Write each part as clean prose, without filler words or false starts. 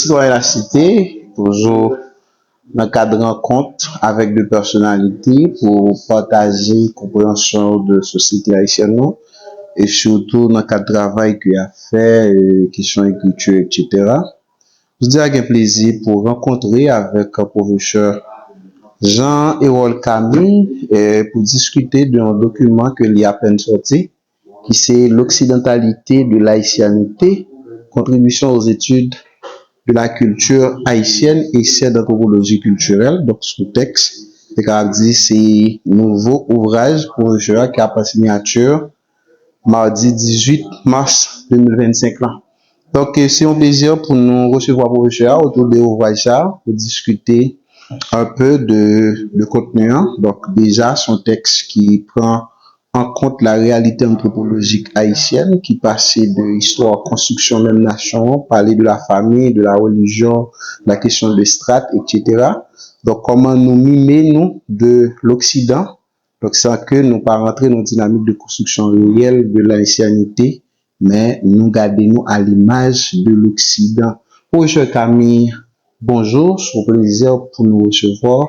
citoyen de la cité, toujours dans le cadre de rencontre avec des personnalités pour partager compréhension de société haïtienne et surtout dans le cadre de travail qu'il a fait, question écriture, etc. Je dis avec un plaisir pour rencontrer avec le professeur Jean-Hérol Camille pour discuter d'un document que l'il a à peine sorti, qui c'est l'occidentalité de l'haïtianité, contribution aux études de la culture haïtienne et essai d'anthropologie culturelle. Donc, ce texte, c'est nouveau ouvrage pour le joueur qui a pas signature mardi 18 mars 2025 là. Donc, c'est un plaisir pour nous recevoir pour le joueur autour de l'ouvrage pour discuter un peu de contenu. Donc, déjà, son texte qui prend en compte la réalité anthropologique haïtienne qui passait de histoire, construction même nation, parler de la famille, de la religion, la question des strates, etc. Donc, comment nous mimer, nous, de l'Occident. Donc, sans que nous pas rentrer dans une dynamique de construction réelle de l'haïtianité, mais nous garder nous à l'image de l'Occident. Bonjour Camille, bonjour, c'est un plaisir pour nous recevoir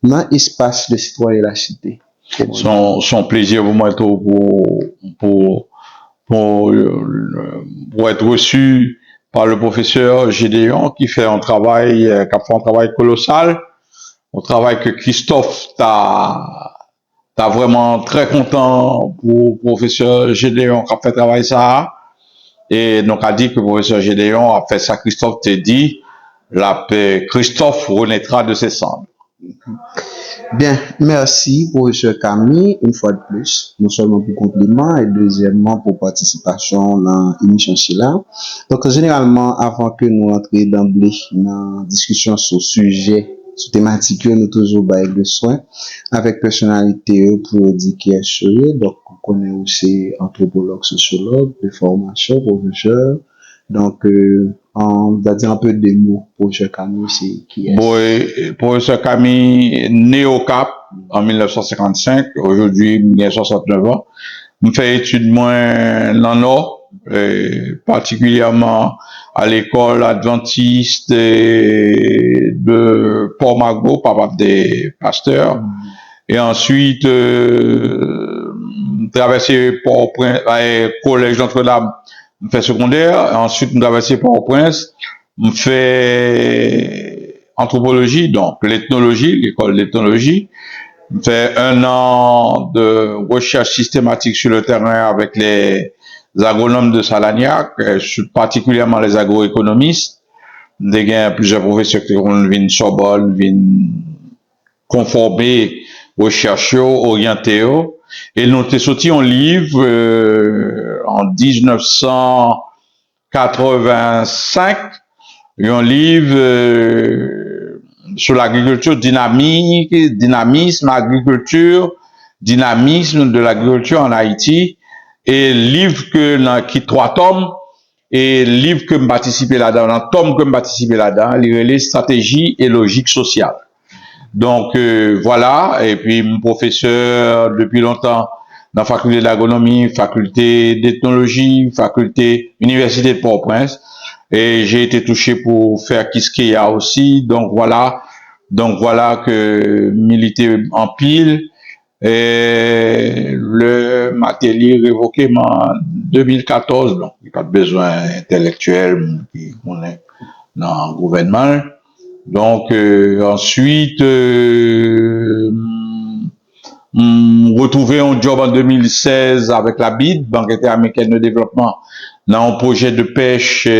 dans l'espace de citoyen de la cité. Son plaisir pour moi pour être reçu par le professeur Gédéon qui fait un travail colossal, un travail que Christophe t'a vraiment très content pour professeur Gédéon qui a fait travail ça. Et donc a dit que le professeur Gédéon a fait ça, Christophe t'a dit, Christophe renaîtra de ses cendres. Bien, merci pour M. Camille, une fois de plus, non seulement pour compliment et deuxièmement pour participation dans l'émission là. Donc, généralement, avant que nous entrions d'emblée dans la discussion sur le sujet, sur thématique, nous toujours avec de soins, avec personnalité pour dire qui est sérieux. Donc, on connaît aussi anthropologue, sociologue, de formation, professeur. Donc, on va dire un peu des mots pour M. Camille, c'est qui est. Bon, professeur Camille, né au Cap en 1955, aujourd'hui, il a 69 ans. Je fais études moins dans le Nord, particulièrement à l'école adventiste de Port-Margot, papa des pasteurs. Et ensuite, traversé Port-au-Prince, collège Notre-Dame, je fais secondaire. Ensuite, je traversé Port-au-Prince, je fais anthropologie, donc l'ethnologie, l'école d'ethnologie. Je fais 1 an de recherche systématique sur le terrain avec les agronomes de Salagnac, particulièrement les agroéconomistes. J'ai plusieurs professeurs qui viennent Sorbonne, viennent conformer recherche, orienter. Et nous avons sorti un livre en 1985, un livre sur l'agriculture dynamisme de l'agriculture en Haïti, et livre qui 3 tomes, et livre que me participé là-dedans, un tome que me participé là-dedans, les stratégies et logique sociale. Donc voilà, et puis mon professeur depuis longtemps dans la faculté d'agronomie, faculté d'ethnologie, université de Port-au-Prince, et j'ai été touché pour faire Kiskeya aussi. Donc voilà que milité en pile, et le matériel révoqué en 2014, donc il n'y a pas de besoin intellectuel qui on est dans le gouvernement. Donc ensuite retrouvé un job en 2016 avec la BID, Banque interaméricaine de développement, dans un projet de pêche en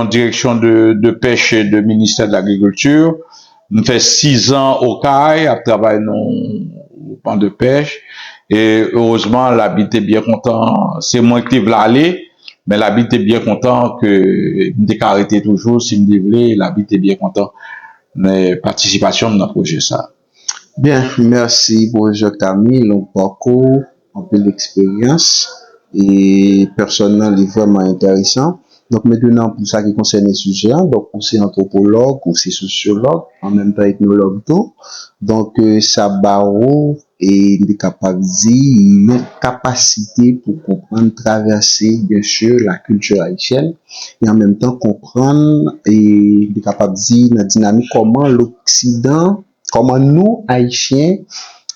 direction de pêche de ministère de l'Agriculture. On fait 6 ans au CAI à travailler dans le pan de pêche, et heureusement la BID est bien content. C'est moi qui voulais aller, mais la BID est bien content que je arrêté toujours si me voulais. La BID est bien content de participation dans le projet ça. Bien, merci pour Camille, le parcours, un peu l'expérience et personnel est vraiment intéressant. Donc maintenant, pour ça qui concerne les sujets, donc on c'est anthropologue, ou c'est sociologue, en même temps ethnologue tout. Donc ça barre et il est capable de dire une capacité pour comprendre, traverser bien sûr la culture haïtienne et en même temps comprendre et il est capable de dire la dynamique comment l'Occident, comment nous Haïtiens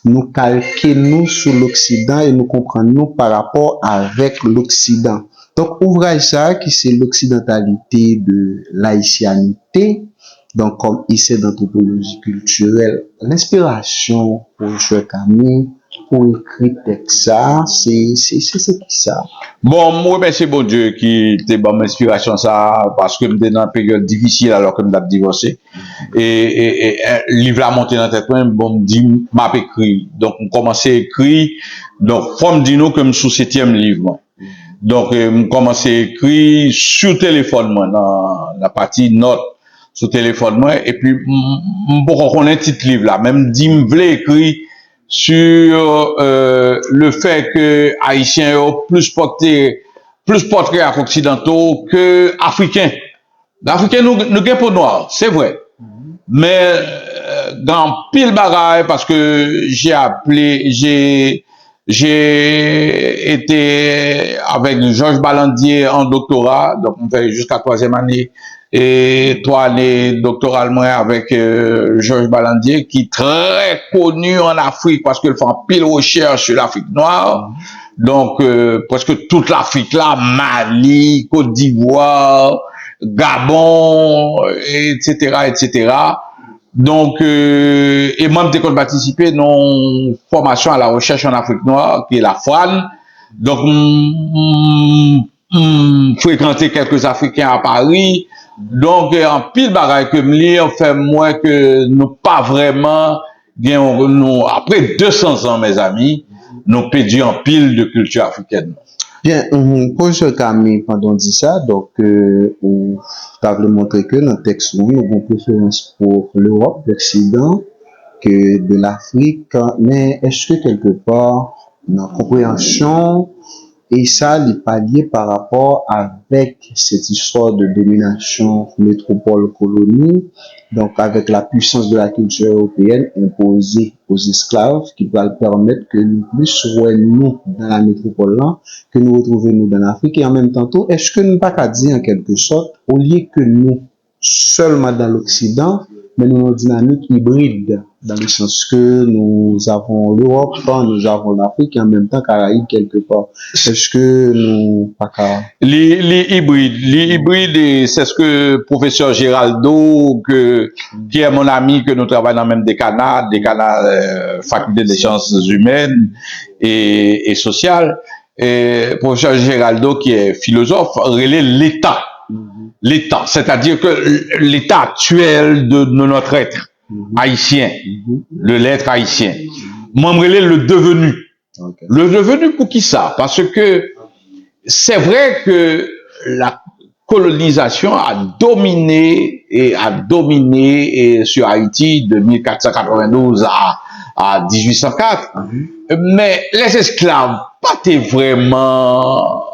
nous calquons sur l'Occident et nous comprenons par rapport avec l'Occident. Donc, ouvrage ça, qui c'est l'occidentalité de l'haïtianité, donc comme essai d'anthropologie culturelle, l'inspiration pour jouer Camille, pour écrire texte ça, c'est qui ça? Bon, moi, merci bon Dieu qui te bon inspiration ça, parce que j'étais dans une période difficile alors que je divorcé. Et livre a monté dans la tête, bon, me dit, m'a écrit. Donc, on commence à écrire. Donc, faut me dire nous que je suis sous 7e livre. Donc, je commence à écrire sur téléphone, moi, dans la partie note, sur téléphone, moi, et puis, pour qu'on ait un titre livre là, même dit, je voulais écrire sur le fait que Haïtiens ont plus porté à occidentaux que Africains. L'Africain nous gagne pour noir, c'est vrai. Mais dans pile bagaille, parce que j'ai été avec Georges Balandier en doctorat, donc on fait jusqu'à 3e année, et 3 années doctorales moi avec Georges Balandier, qui est très connu en Afrique parce qu'il fait un pile recherche sur l'Afrique noire. Donc presque toute l'Afrique là, Mali, Côte d'Ivoire, Gabon, etc. Donc, et moi, j'ai participé dans une formation à la recherche en Afrique noire, qui est la FRAN. Donc, fréquenté quelques Africains à Paris. Donc, en pile bagaille que me lire, fait moins que nous pas vraiment, nous, après 200 ans, mes amis, nous perdu en pile de culture africaine. Bien, pour ce Camille, pendant dit ça, donc, vous avez montré que dans le texte, nous avons préférence pour l'Europe, l'Occident, que de l'Afrique, mais est-ce que quelque part, dans la compréhension, et ça, les paliers par rapport avec cette histoire de domination métropole-colonie, donc avec la puissance de la culture européenne imposée aux esclaves, qui va permettre que nous plus nous dans la métropole là, que nous retrouvons nous dans l'Afrique, et en même temps, est-ce que nous pas qu'à dire en quelque sorte, au lieu que nous seulement dans l'Occident, mais nous avons une dynamique hybride, dans le sens que nous avons l'Europe, nous avons l'Afrique, et en même temps Caraïbes quelque part. Est-ce que nous pas qu'à... Les hybrides, c'est ce que professeur Géraldo, qui est mon ami, que nous travaillons dans le même décanat, faculté des sciences humaines et sociales, et professeur Géraldo, qui est philosophe, relève l'État, c'est-à-dire que l'état actuel de notre être haïtien, de l'être haïtien. Moi, je relève le devenu. Okay. Le devenu pour qui ça? Parce que c'est vrai que la colonisation a dominé sur Haïti de 1492 à 1804. Mais les esclaves pas été vraiment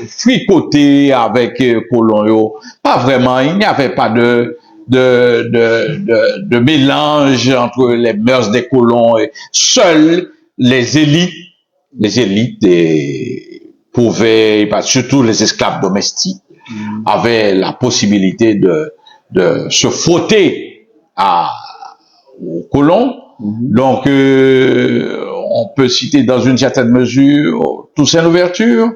fricotés avec colons. Pas vraiment. Il n'y avait pas de mélange entre les mœurs des colons et seuls les élites pouvaient, surtout les esclaves domestiques, avaient la possibilité de se frotter aux colons. Donc, on peut citer dans une certaine mesure Toussaint Louverture,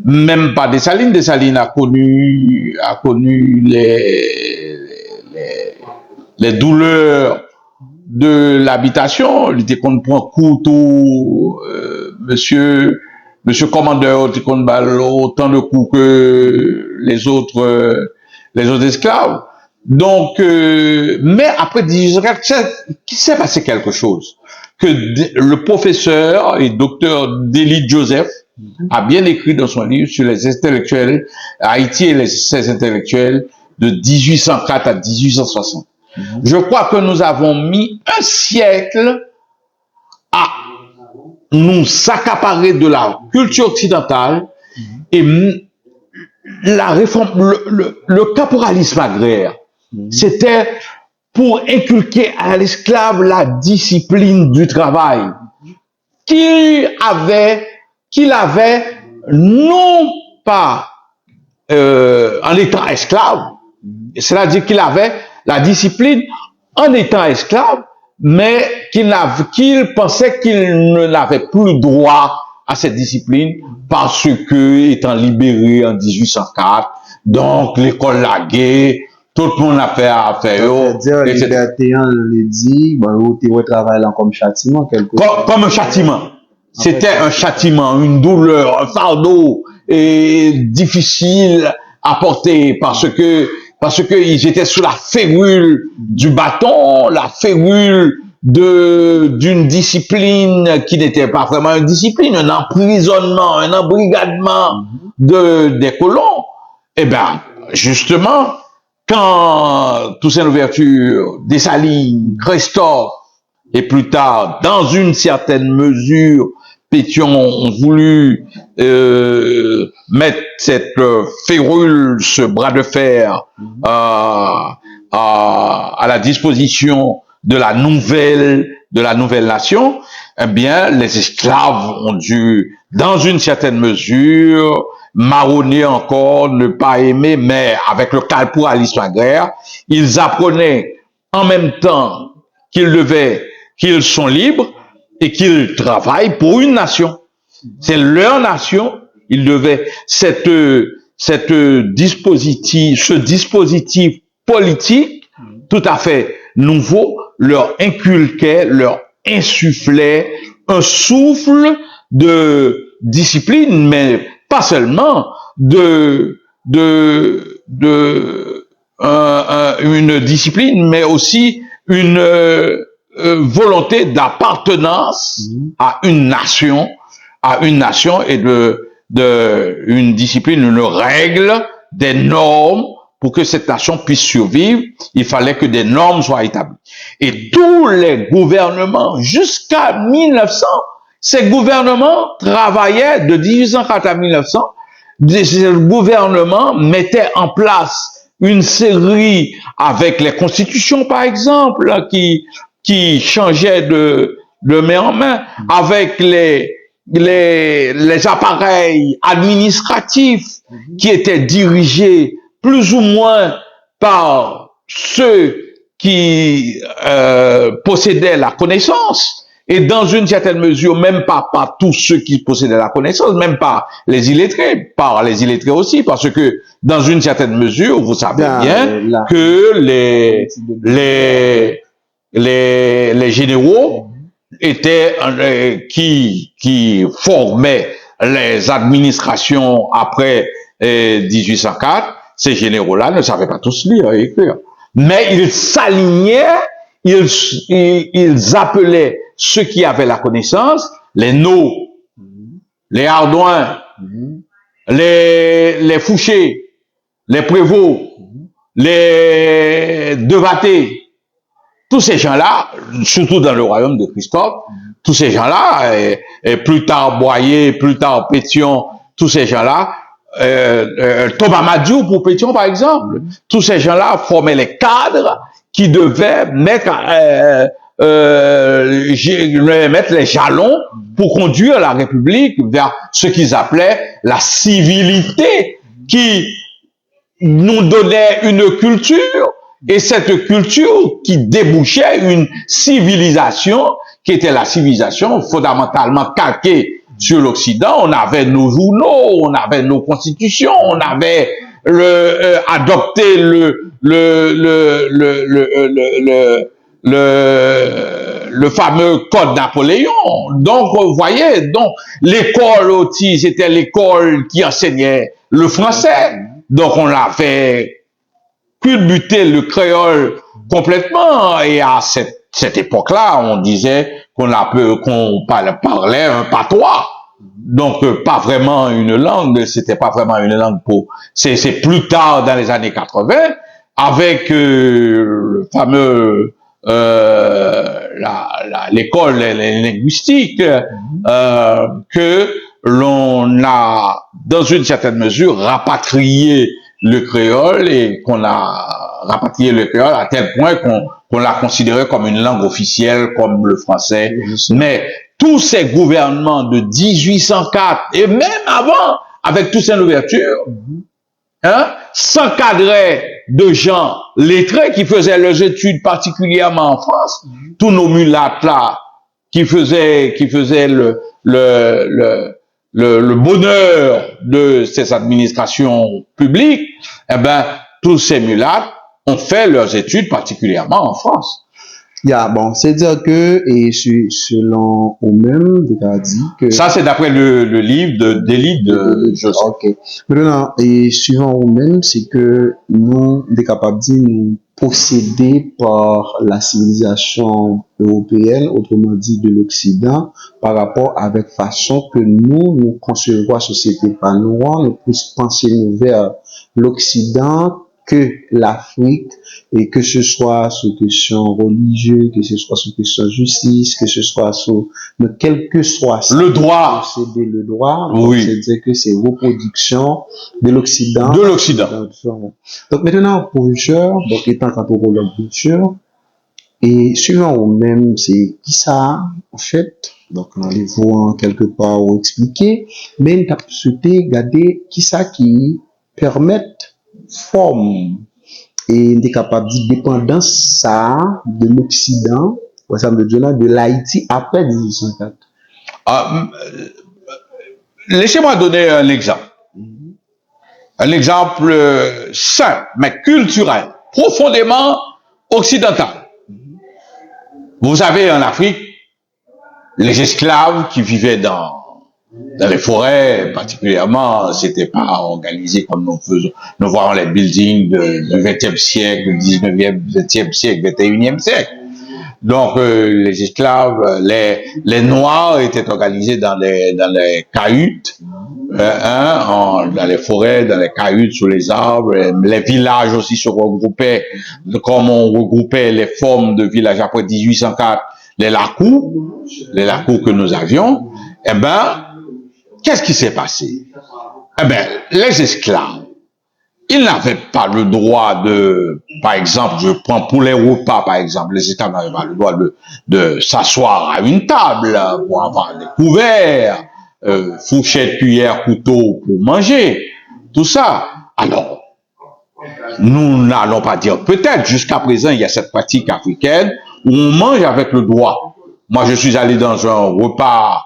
même pas Dessalines. Dessalines a connu les douleurs de l'habitation. Il était qu'on prend couteau, monsieur commandeur, il qu'on balle autant de coups que les autres esclaves. Donc, mais après 1804, qui s'est passé quelque chose que le professeur et docteur Délit Joseph a bien écrit dans son livre sur les intellectuels, Haïti et ses intellectuels de 1804 à 1860. Je crois que nous avons mis un siècle à nous s'accaparer de la culture occidentale et la réforme, le caporalisme agraire. C'était pour inculquer à l'esclave la discipline du travail. qu'il avait non pas en étant esclave, c'est-à-dire qu'il avait la discipline en étant esclave, mais qu'il pensait qu'il n'avait plus droit à cette discipline parce que, étant libéré en 1804, donc l'école laguée, tout le monde a fait affaire. C'est-à-dire, les libertés, on les dit, bon, tu travailles comme châtiment, comme un châtiment. C'était un châtiment, une douleur, un fardeau, et difficile à porter parce que ils étaient sous la férule du bâton, la férule d'une discipline qui n'était pas vraiment une discipline, un emprisonnement, un embrigadement des colons. Eh ben, justement, quand Toussaint Louverture, Dessalines, Christophe, et plus tard, dans une certaine mesure, Pétion ont voulu mettre cette férule, ce bras de fer à la disposition de la nouvelle nation, eh bien, les esclaves ont dû, dans une certaine mesure, marronner encore, ne pas aimer, mais avec le calpour à l'histoire agraire, ils apprenaient en même temps qu'ils sont libres et qu'ils travaillent pour une nation. C'est leur nation. Ils devaient ce dispositif politique tout à fait nouveau leur inculquait, leur insufflait un souffle de discipline, mais pas seulement une discipline, mais aussi une volonté d'appartenance à une nation et une discipline, une règle, des normes. Pour que cette nation puisse survivre, il fallait que des normes soient établies. Et tous les gouvernements, jusqu'à 1900, ces gouvernements travaillaient de 1804 à 1900. Ces gouvernements mettaient en place une série, avec les constitutions par exemple, qui changeaient de main en main, avec les appareils administratifs qui étaient dirigés plus ou moins par ceux qui possédaient la connaissance, et dans une certaine mesure, même pas par tous ceux qui possédaient la connaissance, même pas les illettrés, par les illettrés aussi, parce que dans une certaine mesure, vous savez bien que les généraux étaient qui formaient les administrations après 1804. Ces généraux-là ne savaient pas tous lire et écrire. Mais ils s'alignaient, ils appelaient ceux qui avaient la connaissance, les Naux, les Ardouins, les Fouchés, les Prévost, les Devaté. Tous ces gens-là, surtout dans le royaume de Christophe, tous ces gens-là, et plus tard Boyer, plus tard Pétion, tous ces gens-là, Thomas Madiou pour Pétion par exemple, tous ces gens-là formaient les cadres qui devaient mettre les jalons pour conduire la République vers ce qu'ils appelaient la civilité, qui nous donnait une culture, et cette culture qui débouchait une civilisation qui était la civilisation fondamentalement calquée sur l'Occident. On avait nos journaux, on avait nos constitutions, on avait adopté le fameux code Napoléon. Donc, vous voyez, donc l'école aussi, c'était l'école qui enseignait le français. Donc, on avait culbuté le créole complètement. Et à cette époque-là, on disait qu'on parlait un patois. Donc, pas vraiment une langue, c'était pas vraiment une langue c'est plus tard dans les années 80, avec le fameux l'école linguistique, que l'on a, dans une certaine mesure, rapatrié le créole, et qu'on a rapatrié le créole à tel point qu'on l'a considéré comme une langue officielle, comme le français. Mais tous ces gouvernements de 1804 et même avant, avec Toussaint Louverture, hein, s'encadraient de gens lettrés qui faisaient leurs études particulièrement en France. Tous nos mulâtres là, qui faisaient le bonheur de ces administrations publiques, eh ben, tous ces mulâtres ont fait leurs études particulièrement en France. Bon, c'est-à-dire que, et selon eux-mêmes, ils ont dit que... Ça, c'est d'après le livre d'Élie de Joseph. Ok. Maintenant, et suivant eux-mêmes, c'est que nous, sommes capables de dire, nous posséder par la civilisation européenne, autrement dit de l'Occident, par rapport avec façon que nous concevons la société par nous plus penser vers l'Occident que l'Afrique, et que ce soit sur question religieuse, que ce soit sur question justice, que ce soit sur quel que soit ça, le droit, posséder le droit, oui. C'est-à-dire que c'est reproduction de l'Occident. De l'Occident. Donc maintenant, professeur, donc étant anthropologue bien sûr, et suivant ou même c'est qui ça en fait, donc on les voit quelque part ou expliquer, mais on a souhaité regarder qui ça qui permet forme et on est capable de dire dépendance ça de l'Occident, par exemple de l'Haïti après 1804. Laissez-moi donner un exemple. Un exemple simple, mais culturel, profondément occidental. Vous avez en Afrique les esclaves qui vivaient dans les forêts, particulièrement, c'était pas organisé comme nous voyons les buildings du 20e siècle, du 19e, 20e siècle, 21e siècle. Donc, les esclaves, les Noirs étaient organisés dans les cahutes, dans les forêts, dans les cahutes, sous les arbres. Les villages aussi se regroupaient, comme on regroupait les formes de villages après 1804, les lacous que nous avions. Eh ben, qu'est-ce qui s'est passé? Eh ben, les esclaves, ils n'avaient pas le droit par exemple, je prends pour les repas, par exemple, les esclaves n'avaient pas le droit de s'asseoir à une table pour avoir des couverts, fourchette, cuillère, couteau pour manger, tout ça. Alors, nous n'allons pas dire peut-être, jusqu'à présent, il y a cette pratique africaine où on mange avec le doigt. Moi, je suis allé dans un repas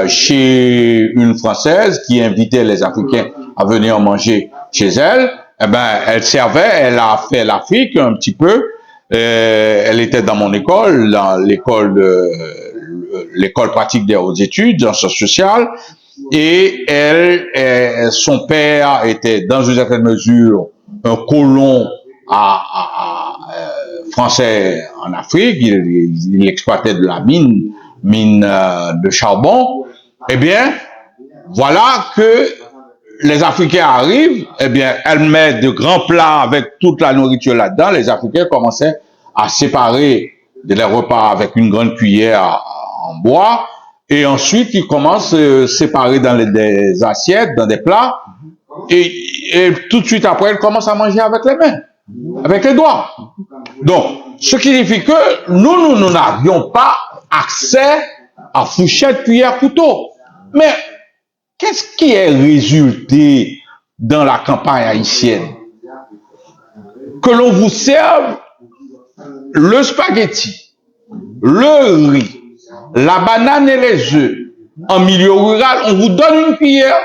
chez une Française qui invitait les Africains à venir manger chez elle. Eh ben, elle servait, elle a fait l'Afrique un petit peu. Elle était dans mon école, dans l'école pratique des hautes études, en sciences sociales. Et son père était dans une certaine mesure un colon français en Afrique. Il exploitait de la mine de charbon. Eh bien, voilà que les Africains arrivent, eh bien, elle met de grands plats avec toute la nourriture là-dedans. Les Africains commençaient à séparer les repas avec une grande cuillère en bois. Et ensuite, ils commencent à séparer dans des assiettes, dans des plats. Et tout de suite après, ils commencent à manger avec les mains, avec les doigts. Donc, ce qui signifie que nous n'avions pas accès à fourchette, cuillère, couteau. Mais qu'est-ce qui est résulté dans la campagne haïtienne? Que l'on vous serve le spaghetti, le riz, la banane et les œufs. En milieu rural, on vous donne une cuillère.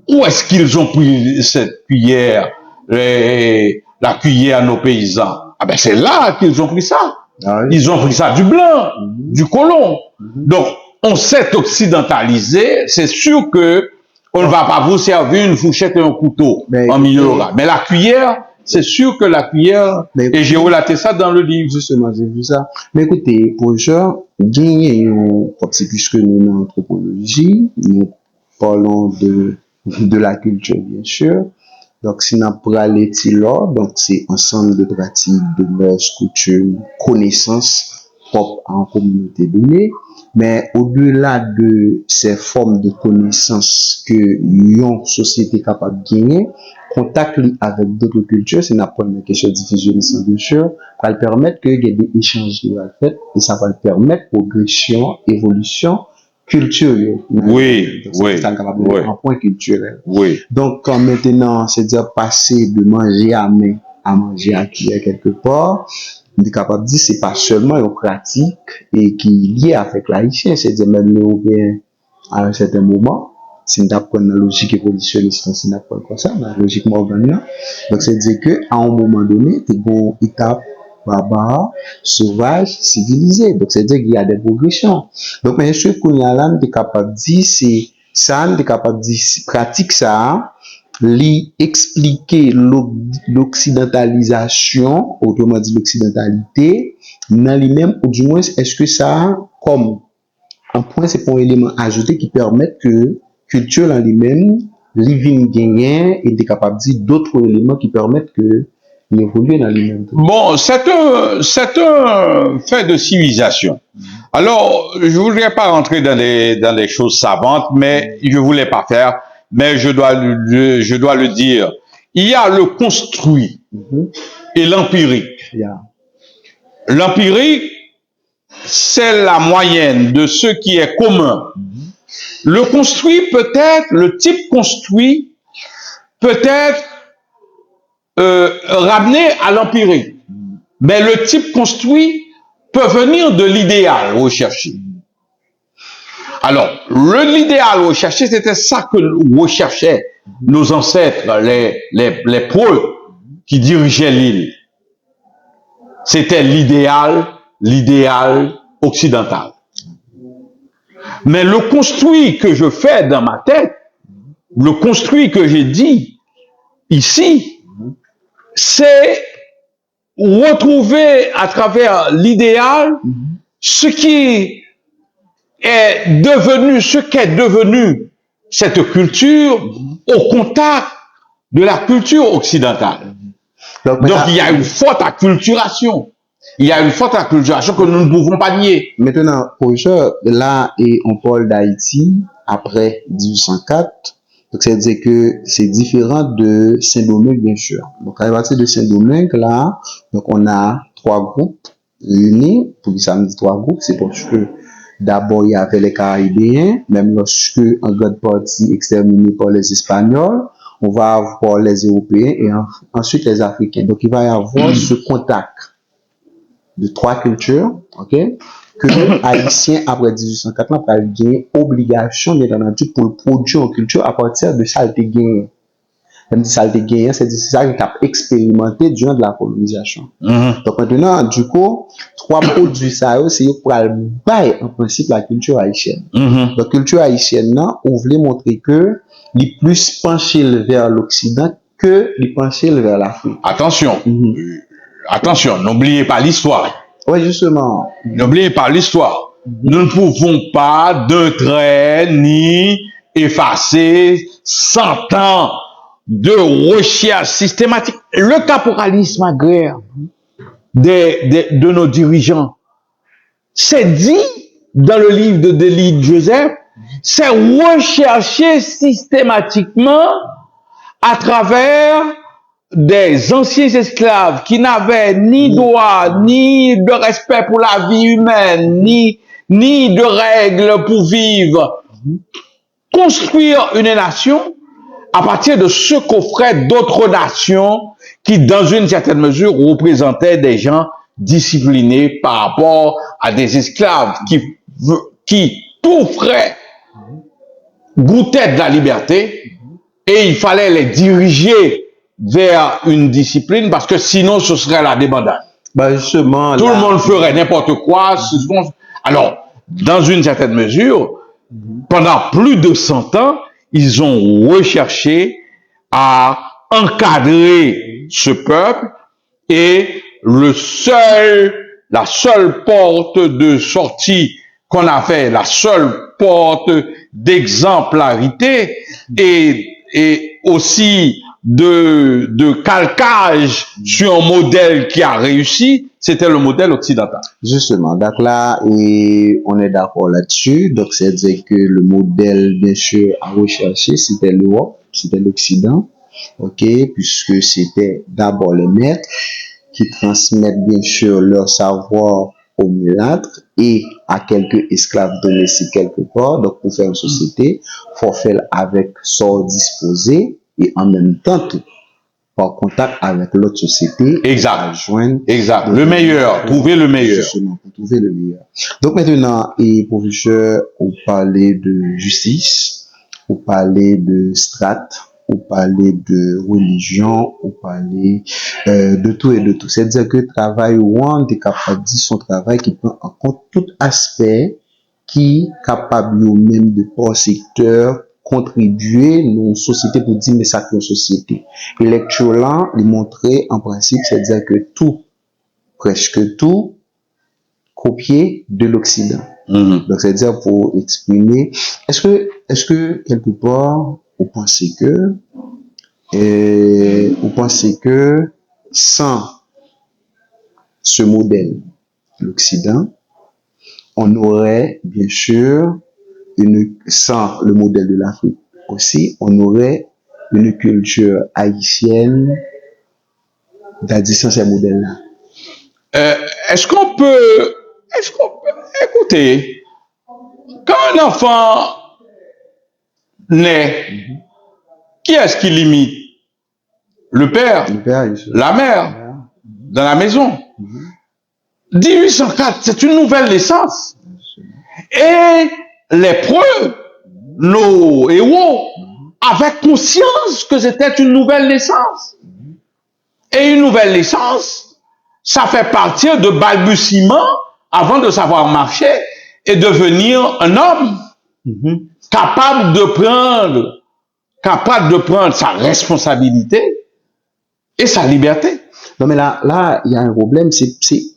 Où est-ce qu'ils ont pris cette cuillère, la cuillère à nos paysans? Ah ben c'est là qu'ils ont pris ça. Ah oui. Ils ont pris ça du blanc, du colon. Donc, on s'est occidentalisé. C'est sûr que on ne va pas vous servir une fourchette et un couteau en milieu rural. Mais la cuillère, c'est sûr que la cuillère, et j'ai relaté ça dans le livre. Justement, j'ai vu ça. Mais écoutez, professeur, puisque nous sommes en anthropologie, nous parlons de la culture, bien sûr. Donc, si nous parlons de là, donc c'est ensemble de pratiques, de mœurs, coutumes, connaissances propre à une communauté donnée, mais au-delà de ces formes de connaissances que une société capable de gagner, contact avec d'autres cultures, c'est une première question de diffusion de culture, va le permettre que il y ait des échanges qui vont être faits et ça va le permettre progression, évolution culturelle. Oui, Donc, oui, c'est ça capable de oui, un point culturel. oui. Donc, comme maintenant, c'est-à-dire passer de manger à main à manger à cuillère quelque part, on est capable de dire c'est pas seulement une pratique et qui est liée avec l'haïtien, c'est-à-dire même l'européen à un certain moment, si nous apprenons la logique évolutionniste, si nous apprenons comme ça, la logique morgane, donc c'est-à-dire que à un moment donné, tu as une étape barbare, sauvage, civilisé. Donc c'est-à-dire qu'il y a des progressions. Donc mais ce qu'on a là, on est capable de dire c'est ça, on est capable de dire pratique ça, lui expliquer l'occidentalisation, autrement dit l'occidentalité, dans lui-même, ou du moins, est-ce que ça, comme un point, c'est pour un élément ajouté qui permet que culture en lui-même, living gagnant, et est capable de dire d'autres éléments qui permettent que il évolue dans lui-même. Bon, c'est un fait de civilisation. Alors, je voudrais pas rentrer dans les choses savantes, mais je voulais pas faire, mais je dois le dire. Il y a le construit et l'empirique. Yeah. L'empirique, c'est la moyenne de ce qui est commun. Le construit peut-être, le type construit peut être ramené à l'empirique. Mais le type construit peut venir de l'idéal recherché. Alors, l'idéal recherché, c'était ça que recherchaient nos ancêtres, les preux qui dirigeaient l'île. C'était l'idéal occidental. Mais le construit que je fais dans ma tête, le construit que j'ai dit ici, c'est retrouver à travers l'idéal ce qui est devenu, ce qu'est devenu cette culture au contact de la culture occidentale. Donc il y a une forte acculturation. Il y a une forte acculturation que nous ne pouvons pas nier. Maintenant, professeur, là, et on parle d'Haïti après 1804. Donc, c'est-à-dire que c'est différent de Saint-Domingue, bien sûr. Donc, à partir de Saint-Domingue, là, donc on a 3 groupes unis. Pour ça me dit 3 groupes, c'est parce que d'abord, il y avait les Caribéens, même lorsque en grande partie exterminés par les Espagnols, on va avoir les Européens et ensuite les Africains. Donc, il va y avoir ce contact de 3 cultures, ok, que les Haïtiens, après 1804, ont gagné obligation, bien entendu, pour produire en culture à partir de ça, ils gagné. Même si ça a gagné, c'est ça qu'ils ont expérimenté durant de la colonisation. Donc maintenant, du coup, 3 produits, ça, c'est pour bailler en principe la culture haïtienne. La culture haïtienne, là, on voulait montrer que les plus penchés vers l'Occident que les penchés vers l'Afrique. Attention. Attention, n'oubliez pas l'histoire. Oui, justement. N'oubliez pas l'histoire. Nous ne pouvons pas d'un trait ni effacer 100 ans de recherche systématique. Le caporalisme agraire de nos dirigeants, c'est dit dans le livre de Delis Joseph, c'est recherché systématiquement à travers des anciens esclaves qui n'avaient ni droit, ni de respect pour la vie humaine, ni de règles pour vivre. Construire une nation à partir de ce qu'offraient d'autres nations qui, dans une certaine mesure, représentaient des gens disciplinés par rapport à des esclaves qui tout frais goûtaient de la liberté et il fallait les diriger vers une discipline parce que sinon ce serait la débandade. Bah justement, tout le monde ferait n'importe quoi. Alors, dans une certaine mesure, pendant plus de 100 ans, ils ont recherché à encadrer ce peuple et la seule porte de sortie qu'on a fait, la seule porte d'exemplarité et aussi de calcage sur un modèle qui a réussi, c'était le modèle occidental. Justement, donc là, et on est d'accord là-dessus. Donc, c'est-à-dire que le modèle, bien sûr, à rechercher, c'était l'Europe, c'était l'Occident, ok, puisque c'était d'abord les maîtres qui transmettent, bien sûr, leur savoir aux mulâtres et à quelques esclaves domestiques quelque part. Donc, pour faire une société, faut faire avec sort disposé et en même temps, tout par contact avec l'autre société. Exact. Joindre Exact. Le meilleur. Trouver le meilleur. Justement, pour trouver le meilleur. Donc maintenant, et professeur, on parlait de justice, on parlait de strate, on parlait de religion, on parlait de tout et de tout. C'est-à-dire que le travail on est capable de dire son travail qui prend en compte tout aspect qui est capable même de par secteur contribuer nos sociétés pour dire mais ça que une société. Et lecture là, il montrait en principe, c'est-à-dire que tout, presque tout, copié de l'Occident. Donc c'est-à-dire pour exprimer, est-ce que quelque part vous pensez que sans ce modèle, l'Occident, on aurait bien sûr sans le modèle de l'Afrique aussi, on aurait une culture haïtienne d'addition à ces modèles-là. Est-ce qu'on peut, écoutez, quand un enfant naît, qui est-ce qui l'imite? Le père, la mère, dans la maison. 1804, c'est une nouvelle naissance. Et les preux, nos héros, avaient conscience que c'était une nouvelle naissance. Et une nouvelle naissance, ça fait partir de balbutiements avant de savoir marcher et devenir un homme capable de prendre sa responsabilité et sa liberté. Non, mais là, il y a un problème,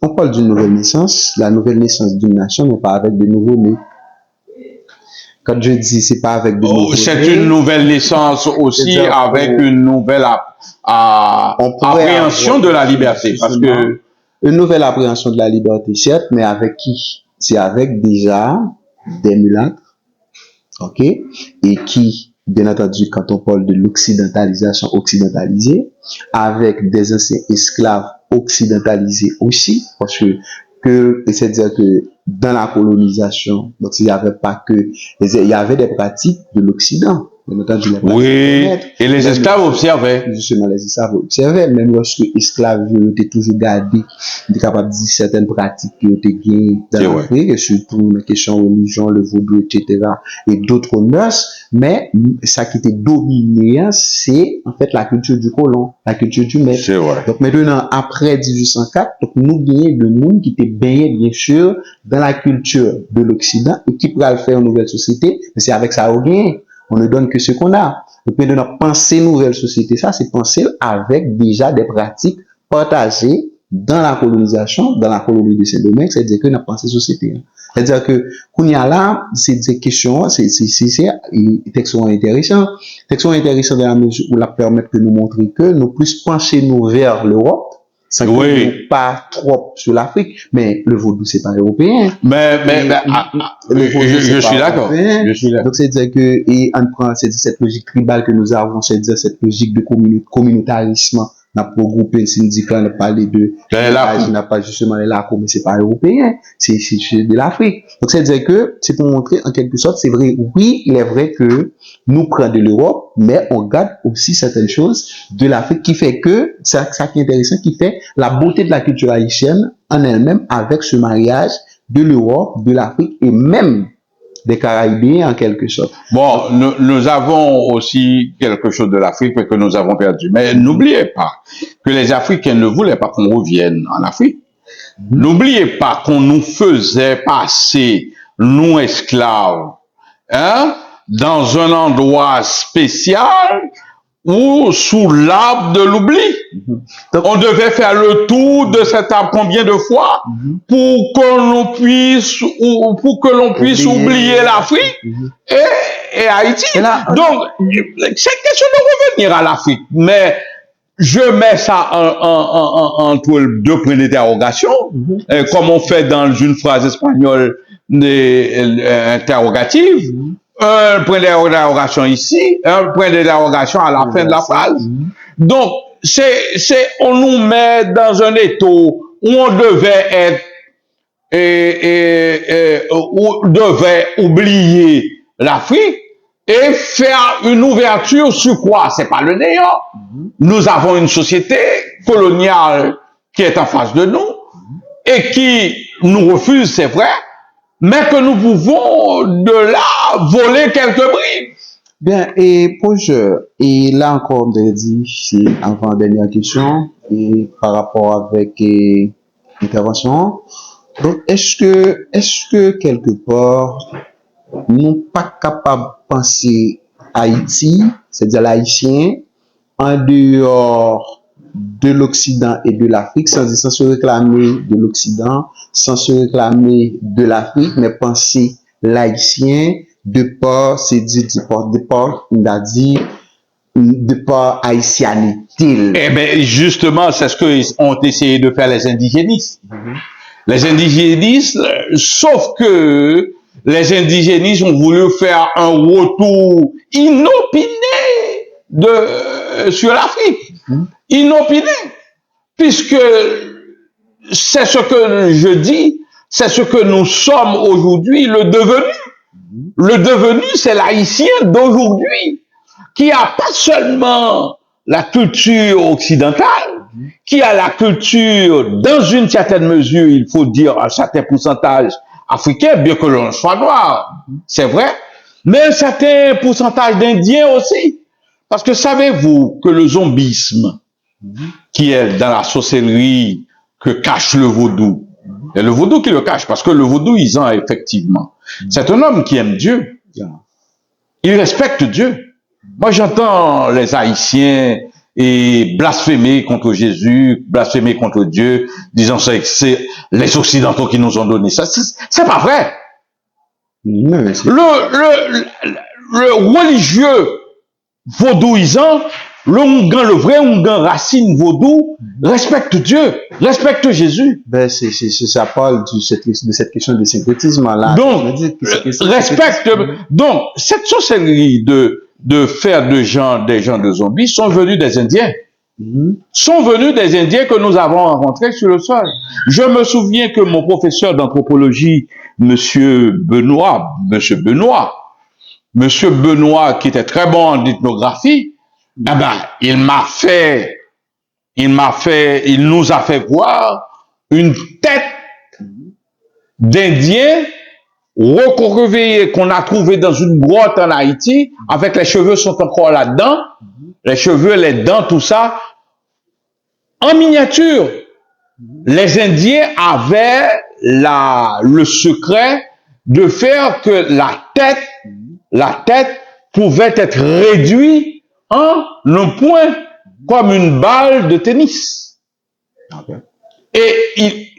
on parle d'une nouvelle naissance, la nouvelle naissance d'une nation, mais pas avec de nouveaux nés. Quand je dis c'est pas avec de nouveaux nés. C'est une nouvelle naissance aussi avec une nouvelle appréhension de la liberté. Parce que une nouvelle appréhension de la liberté, certes, mais avec qui? C'est avec déjà des mulâtres, ok? Et qui, bien entendu, quand on parle de l'occidentalisation occidentalisée, avec des anciens esclaves occidentalisés aussi, parce que c'est-à-dire que dans la colonisation, donc il n'y avait pas que, il y avait des pratiques de l'Occident. Oui, et les esclaves observaient. Justement, les esclaves observaient, même lorsque les esclaves étaient toujours gardés, étaient capables de dire certaines pratiques qui étaient gagnées dans l'Afrique, et surtout la question de religion, le vaudou, etc., et d'autres mœurs, mais ça qui était dominé, c'est en fait la culture du colon, la culture du maître. C'est vrai. Donc maintenant, après 1804, donc, nous gagnons le monde qui était baigné, bien sûr, dans la culture de l'Occident, et qui pourra le faire une nouvelle société, mais c'est avec ça qu'on gagne. On ne donne que ce qu'on a. Donc maintenant, penser nouvelle société, ça, c'est penser avec déjà des pratiques partagées dans la colonisation, dans la colonie de Saint-Domingue, c'est-à-dire que nous avons pensé société. C'est-à-dire que, qu'on y a là, c'est des questions, c'est textes sont intéressants. Textes sont intéressants dans la mesure où la permettent de nous montrer que nous plus pencher nous vers l'Europe, sans que pas trop sur l'Afrique, mais le vaudou c'est pas européen. Mais je suis d'accord. Donc c'est-à-dire que et on prend cette logique tribale que nous avons, c'est-à-dire cette logique de communautarisme, n'a pas regroupé syndicat, on a parlé de n'a pas justement les lacos, mais c'est pas européen, c'est de l'Afrique. Donc c'est-à-dire que c'est pour montrer en quelque sorte, c'est vrai, oui, il est vrai que nous prenons de l'Europe, mais on garde aussi certaines choses de l'Afrique qui fait que, ça qui est intéressant, qui fait la beauté de la culture haïtienne en elle-même avec ce mariage de l'Europe, de l'Afrique et même des Caraïbes en quelque sorte. Bon, nous avons aussi quelque chose de l'Afrique que nous avons perdu. Mais n'oubliez pas que les Africains ne voulaient pas qu'on revienne en Afrique. N'oubliez pas qu'on nous faisait passer, nous esclaves, dans un endroit spécial ou sous l'arbre de l'oubli. On devait faire le tour de cet arbre combien de fois pour que l'on puisse oublier l'Afrique et Haïti. Donc, c'est question de revenir à l'Afrique. Mais je mets ça entre deux points d'interrogation, comme on fait dans une phrase espagnole interrogative, un point d'interrogation ici, un point d'interrogation à la fin de la phrase. Donc, on nous met dans un étau où on devait être où devait oublier l'Afrique et faire une ouverture sur quoi? C'est pas le néant. Nous avons une société coloniale qui est en face de nous et qui nous refuse, c'est vrai, mais que nous pouvons de là voler quelques bribes. Bien, et et là encore, on a dit, c'est avant dernière question, et par rapport avec l'intervention. Donc, est-ce que quelque part, nous pas capables de penser Haïti, c'est-à-dire l'haïtien, en dehors de l'Occident et de l'Afrique, sans se réclamer de l'Occident, sans se réclamer de l'Afrique, mais penser l'haïtien de par, de par haïtianité. Eh bien, justement, c'est ce que ont essayé de faire les indigénistes. Les indigénistes, sauf que les indigénistes ont voulu faire un retour inopiné sur l'Afrique. Inopiné. Puisque c'est ce que je dis, c'est ce que nous sommes aujourd'hui, le devenu. Le devenu, c'est l'haïtien d'aujourd'hui, qui a pas seulement la culture occidentale, qui a la culture, dans une certaine mesure, il faut dire un certain pourcentage africain, bien que l'on soit noir, c'est vrai, mais un certain pourcentage d'Indiens aussi. Parce que savez-vous que le zombisme, qui est dans la sorcellerie que cache le vaudou, et le vaudou qui le cache, parce que le vaudouisant, effectivement, c'est un homme qui aime Dieu. Il respecte Dieu. Moi, j'entends les Haïtiens et blasphémer contre Jésus, blasphémer contre Dieu, disant que c'est les Occidentaux qui nous ont donné ça. C'est pas vrai. Non, le religieux vaudouisant, le vrai Ougan racine vaudou, respecte Dieu, respecte Jésus. Ben, ça parle de cette question de syncrétisme-là. Donc, respecte. Donc, cette sorcellerie de faire des gens de zombies sont venus des Indiens. Sont venus des Indiens que nous avons rencontrés sur le sol. Je me souviens que mon professeur d'anthropologie, Monsieur Benoît, qui était très bon en ethnographie, eh ben, il nous a fait voir une tête d'Indien recroquevillée qu'on a trouvé dans une grotte en Haïti, avec les cheveux sont encore là-dedans, les cheveux, les dents, tout ça, en miniature. Les Indiens avaient le secret de faire que la tête pouvait être réduite en un point, comme une balle de tennis. Et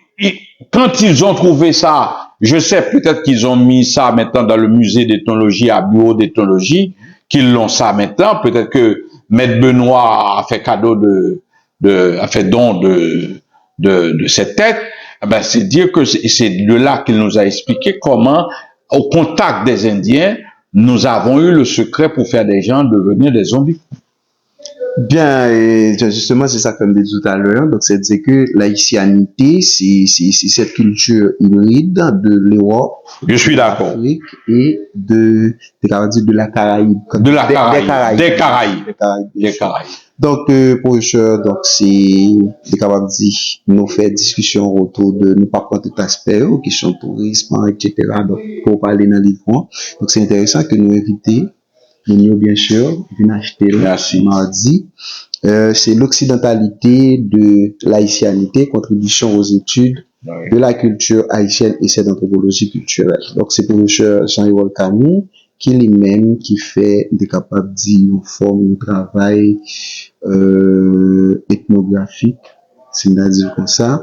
quand ils ont trouvé ça, je sais peut-être qu'ils ont mis ça maintenant dans le musée d'ethnologie, à bureau d'ethnologie, qu'ils l'ont ça maintenant, peut-être que Maître Benoît a fait cadeau a fait don de cette tête. Eh ben, c'est dire que c'est de là qu'il nous a expliqué comment, au contact des Indiens, nous avons eu le secret pour faire des gens devenir des zombies. Bien, et justement, c'est ça comme dit tout à l'heure. Donc, c'est dire que l'haïtianité, c'est cette culture hybride de l'Europe. Je suis d'accord. Et de la Caraïbe. Des Caraïbes. Donc, professeur, donc, c'est capable de dire, nous faire discussion autour de, nous pas prendre tout aspect, aux questions tourisme, etc. Donc, pour parler dans les fonds. Donc, c'est intéressant que nous inviter. Nous, bien sûr, venons acheter mardi. C'est l'occidentalité de l'haïtianité, contribution aux études de la culture haïtienne et c'est d'anthropologie culturelle. Donc, c'est M. Jean-Yves Camille qui lui-même qui fait des capables de dire une forme de travail ethnographique, c'est-à-dire comme ça,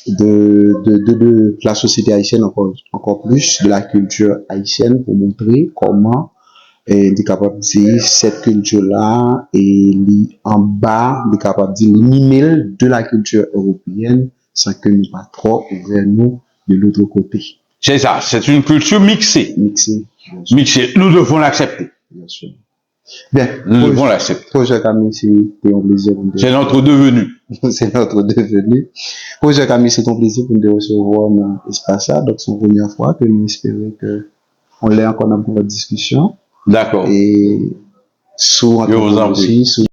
de la société haïtienne encore plus, de la culture haïtienne pour montrer comment et il est capable de dire cette culture-là et en bas, il est capable de dire l'email de la culture européenne sans que nous pas trop ouvrir nous de l'autre côté. C'est ça, c'est une culture mixée. Mixé, Mixée, nous devons l'accepter. bien sûr. Bien, Nous devons l'accepter. Projet Camille, c'était un plaisir. C'est notre devenu. C'est notre devenu. Projet Camille, c'est un plaisir pour nous recevoir dans l'espace là. Donc, c'est la première fois que nous espérons que on l'ait encore dans notre discussion. D'accord. Et sous Je vous en prie. sous